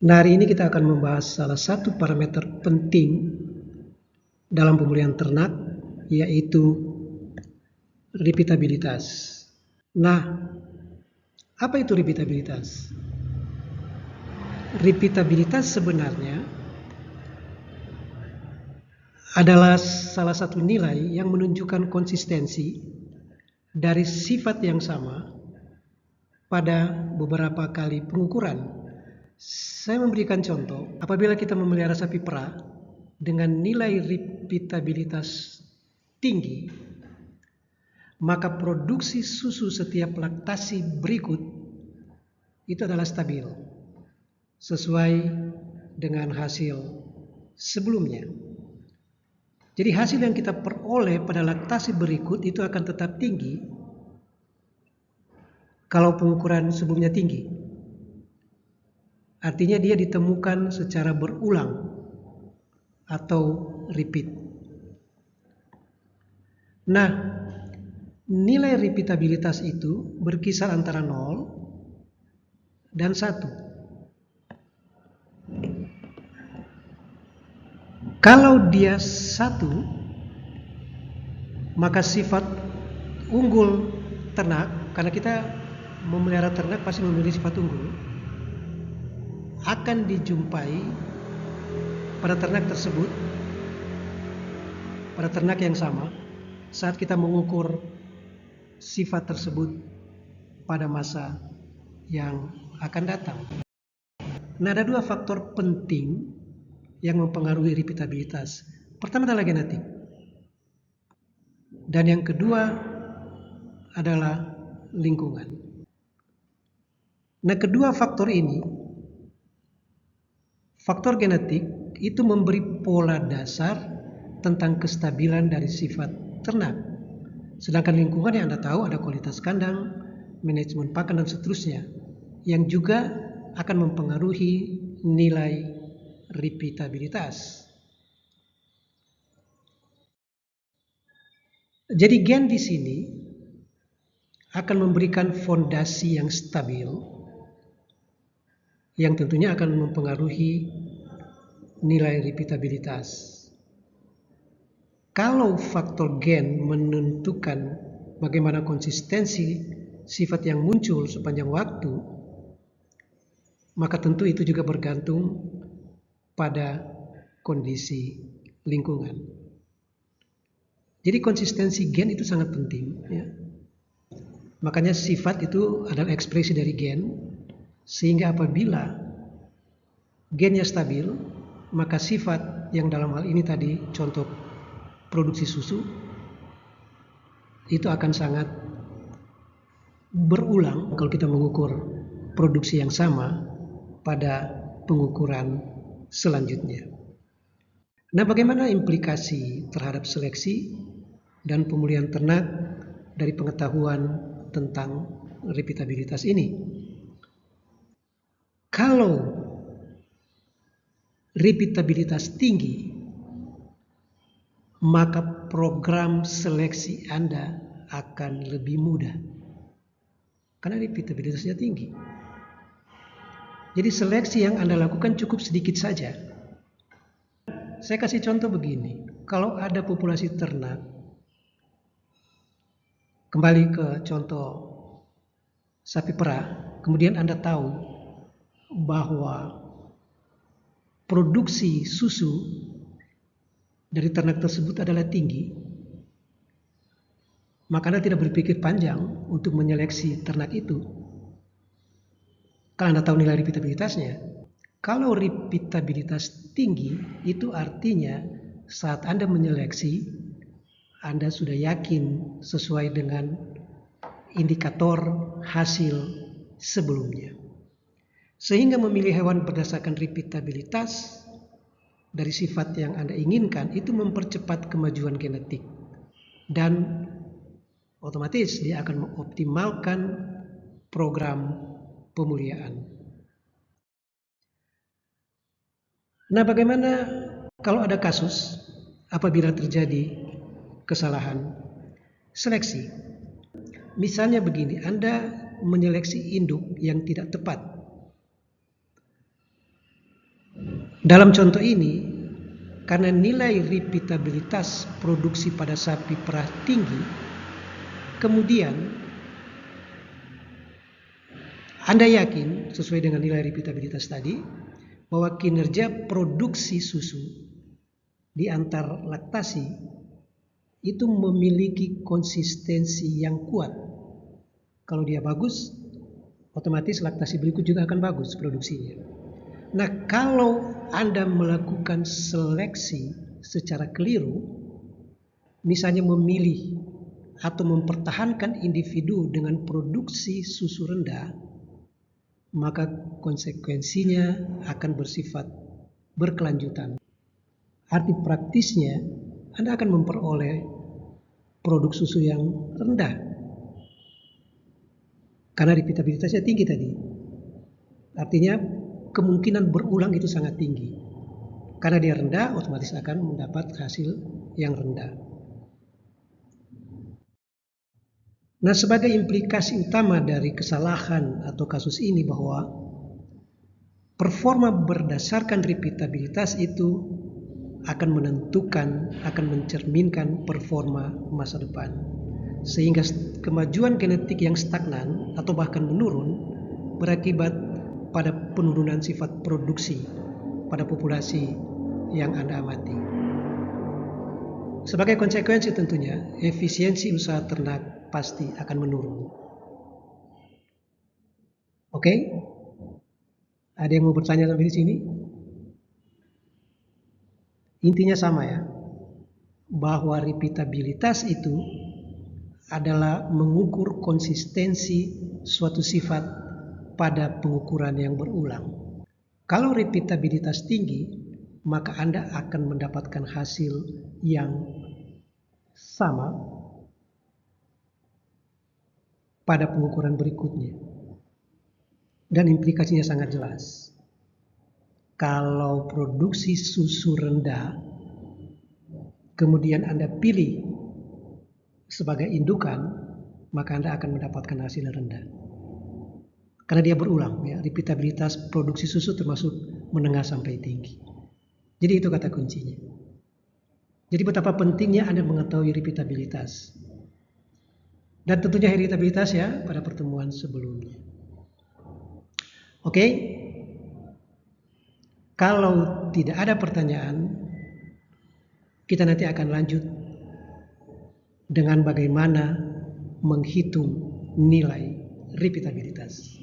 Nah, hari ini kita akan membahas salah satu parameter penting dalam pemulihan ternak, yaitu repeatabilitas. Nah, apa itu repeatabilitas? Repeatabilitas sebenarnya adalah salah satu nilai yang menunjukkan konsistensi dari sifat yang sama pada beberapa kali pengukuran. Saya memberikan contoh, apabila kita memelihara sapi perah dengan nilai repeatabilitas tinggi, maka produksi susu setiap laktasi berikut itu adalah stabil, sesuai dengan hasil sebelumnya. Jadi hasil yang kita peroleh pada laktasi berikut itu akan tetap tinggi kalau pengukuran sebelumnya tinggi. Artinya dia ditemukan secara berulang atau repeat. Nah, nilai repeatabilitas itu berkisar antara 0 dan 1. Kalau dia 1, maka sifat unggul ternak, karena kita memelihara ternak pasti memiliki sifat unggul, akan dijumpai pada ternak tersebut, pada ternak yang sama, saat kita mengukur sifat tersebut pada masa yang akan datang. Nah, ada 2 faktor penting yang mempengaruhi repeatabilitas. Pertama adalah genetik, dan yang kedua adalah lingkungan. Nah, kedua faktor ini, faktor genetik itu memberi pola dasar tentang kestabilan dari sifat ternak. Sedangkan lingkungan yang Anda tahu ada kualitas kandang, manajemen pakan dan seterusnya, yang juga akan mempengaruhi nilai repeatabilitas. Jadi gen di sini akan memberikan fondasi yang stabil, yang tentunya akan mempengaruhi nilai repeatabilitas. Kalau faktor gen menentukan bagaimana konsistensi sifat yang muncul sepanjang waktu, maka tentu itu juga bergantung pada kondisi lingkungan. Jadi konsistensi gen itu sangat penting, ya. Makanya sifat itu adalah ekspresi dari gen, sehingga apabila gennya stabil, maka sifat yang dalam hal ini tadi contoh produksi susu itu akan sangat berulang kalau kita mengukur produksi yang sama pada pengukuran selanjutnya. Nah, bagaimana implikasi terhadap seleksi dan pemulihan ternak dari pengetahuan tentang repeatabilitas ini? Kalau repeatabilitas tinggi, maka program seleksi Anda akan lebih mudah karena repeatabilitasnya tinggi. Jadi seleksi yang Anda lakukan cukup sedikit saja. Saya kasih contoh begini, kalau ada populasi ternak, kembali ke contoh sapi perah, kemudian Anda tahu bahwa produksi susu dari ternak tersebut adalah tinggi, maka Anda tidak berpikir panjang untuk menyeleksi ternak itu. Kalau Anda tahu nilai repeatabilitasnya. Kalau repeatabilitas tinggi, itu artinya saat Anda menyeleksi, Anda sudah yakin sesuai dengan indikator hasil sebelumnya. Sehingga memilih hewan berdasarkan repeatabilitas dari sifat yang Anda inginkan itu mempercepat kemajuan genetik, dan otomatis dia akan mengoptimalkan program pemulihan. Nah, bagaimana kalau ada kasus apabila terjadi kesalahan seleksi? Misalnya begini, Anda menyeleksi induk yang tidak tepat. Dalam contoh ini, karena nilai repeatabilitas produksi pada sapi perah tinggi, kemudian Anda yakin sesuai dengan nilai repeatabilitas tadi bahwa kinerja produksi susu di antar laktasi itu memiliki konsistensi yang kuat. Kalau dia bagus, otomatis laktasi berikut juga akan bagus produksinya. Nah, kalau Anda melakukan seleksi secara keliru, misalnya memilih atau mempertahankan individu dengan produksi susu rendah, maka konsekuensinya akan bersifat berkelanjutan. Arti praktisnya, Anda akan memperoleh produk susu yang rendah karena repeatabilitasnya tinggi tadi. Artinya kemungkinan berulang itu sangat tinggi. Karena dia rendah, otomatis akan mendapat hasil yang rendah. Nah, sebagai implikasi utama dari kesalahan atau kasus ini bahwa performa berdasarkan repeatabilitas itu akan menentukan, akan mencerminkan performa masa depan. Sehingga kemajuan genetik yang stagnan atau bahkan menurun berakibat pada penurunan sifat produksi pada populasi yang Anda amati. Sebagai konsekuensi tentunya, efisiensi usaha ternak pasti akan menurun. Oke? Ada yang mau bertanya sampai di sini? Intinya sama ya, bahwa repeatabilitas itu adalah mengukur konsistensi suatu sifat pada pengukuran yang berulang. Kalau repeatabilitas tinggi, maka Anda akan mendapatkan hasil yang sama pada pengukuran berikutnya. Dan implikasinya sangat jelas. Kalau produksi susu rendah, kemudian Anda pilih sebagai indukan, maka Anda akan mendapatkan hasil yang rendah. Karena dia berulang, ya, repeatabilitas produksi susu termasuk menengah sampai tinggi. Jadi itu kata kuncinya. Jadi betapa pentingnya Anda mengetahui repeatabilitas. Dan tentunya heritabilitas ya pada pertemuan sebelumnya. Oke, kalau tidak ada pertanyaan, kita nanti akan lanjut dengan bagaimana menghitung nilai repeatabilitas.